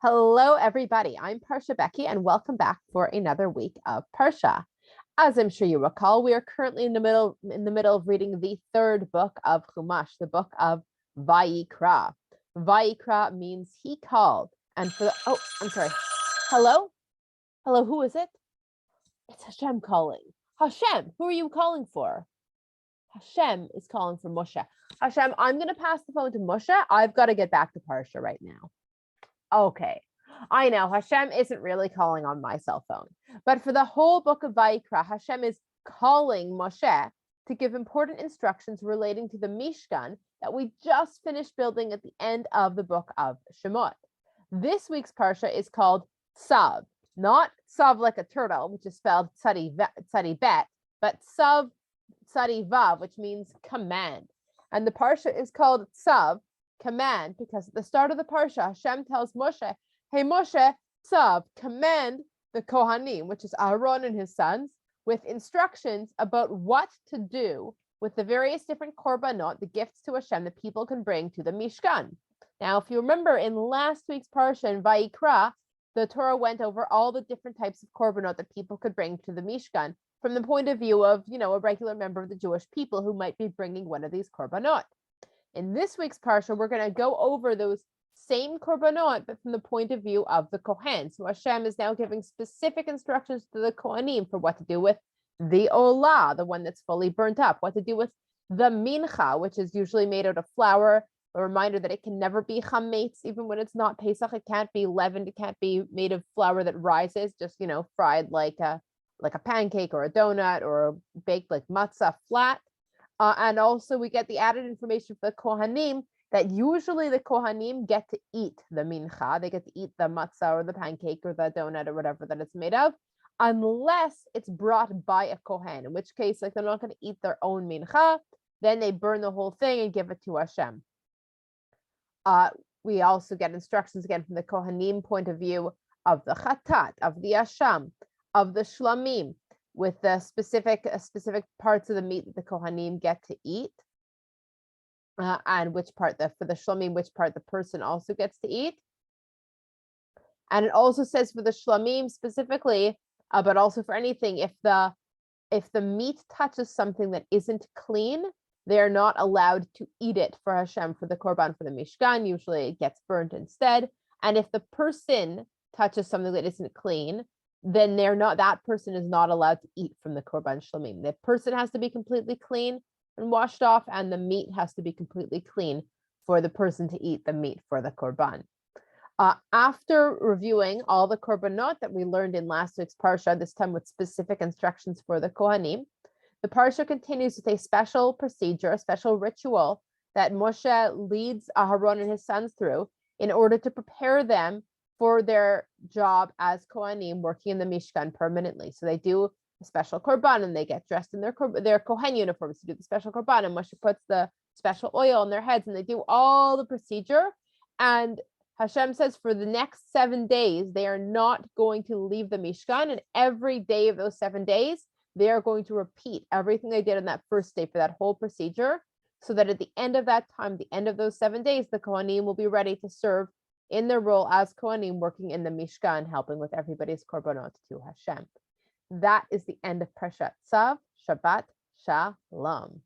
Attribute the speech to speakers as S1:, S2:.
S1: Hello, everybody. I'm Parsha Becky, and welcome back for another week of Parsha. As I'm sure you recall, we are currently in the middle of reading the third book of Chumash, the book of Vayikra. Vayikra means he called, and I'm sorry. Hello, who is it? It's Hashem calling. Hashem, who are you calling for? Hashem is calling for Moshe. Hashem, I'm going to pass the phone to Moshe. I've got to get back to Parsha right now. Okay, I know Hashem isn't really calling on my cell phone, but for the whole book of Vayikra, Hashem is calling Moshe to give important instructions relating to the Mishkan that we just finished building at the end of the book of Shemot. This week's Parsha is called Tzav, not Tzav like a turtle, which is spelled tzadi bet, but Tzav tzadi vav, which means command. And the Parsha is called Tzav, command, because at the start of the Parsha, Hashem tells Moshe, hey Moshe, Tzav, command the Kohanim, which is Aaron and his sons, with instructions about what to do with the various different korbanot, the gifts to Hashem that people can bring to the Mishkan. Now, if you remember in last week's Parsha in Vayikra, the Torah went over all the different types of korbanot that people could bring to the Mishkan from the point of view of, a regular member of the Jewish people who might be bringing one of these korbanot. In this week's Parsha, we're going to go over those same korbanot, but from the point of view of the Kohen. So Hashem is now giving specific instructions to the Kohanim for what to do with the Olah, the one that's fully burnt up, what to do with the Mincha, which is usually made out of flour, a reminder that it can never be chametz, even when it's not Pesach. It can't be leavened, it can't be made of flour that rises, just, fried like a pancake or a donut or baked like matzah flat. And also we get the added information for the Kohanim that usually the Kohanim get to eat the mincha. They get to eat the matzah or the pancake or the donut or whatever that it's made of, unless it's brought by a Kohen, in which case, they're not going to eat their own mincha. Then they burn the whole thing and give it to Hashem. We also get instructions again from the Kohanim point of view of the chatat, of the asham, of the shlamim, with the specific parts of the meat that the Kohanim get to eat, and which part, for the shlamim, which part the person also gets to eat. And it also says for the shlamim specifically, but also for anything, if the meat touches something that isn't clean, they're not allowed to eat it for Hashem, for the korban, for the Mishkan. Usually it gets burnt instead. And if the person touches something that isn't clean, then that person is not allowed to eat from the korban shlamim. The person has to be completely clean and washed off, and the meat has to be completely clean for the person to eat the meat for the korban. After reviewing all the korbanot that we learned in last week's Parsha, this time with specific instructions for the Kohanim, the Parsha continues with a special procedure, a special ritual that Moshe leads Aaron and his sons through in order to prepare them for their job as Kohanim working in the Mishkan permanently. So they do a special korban and they get dressed in their Kohen uniforms to do the special korban, and Moshe puts the special oil on their heads, and they do all the procedure. And Hashem says for the next 7 days, they are not going to leave the Mishkan, and every day of those 7 days, they are going to repeat everything they did on that first day for that whole procedure, so that at the end of that time, the end of those 7 days, the Kohanim will be ready to serve in their role as Kohanim working in the Mishkan, helping with everybody's korbanot to Hashem. That is the end of Parshat Tzav. Shabbat Shalom.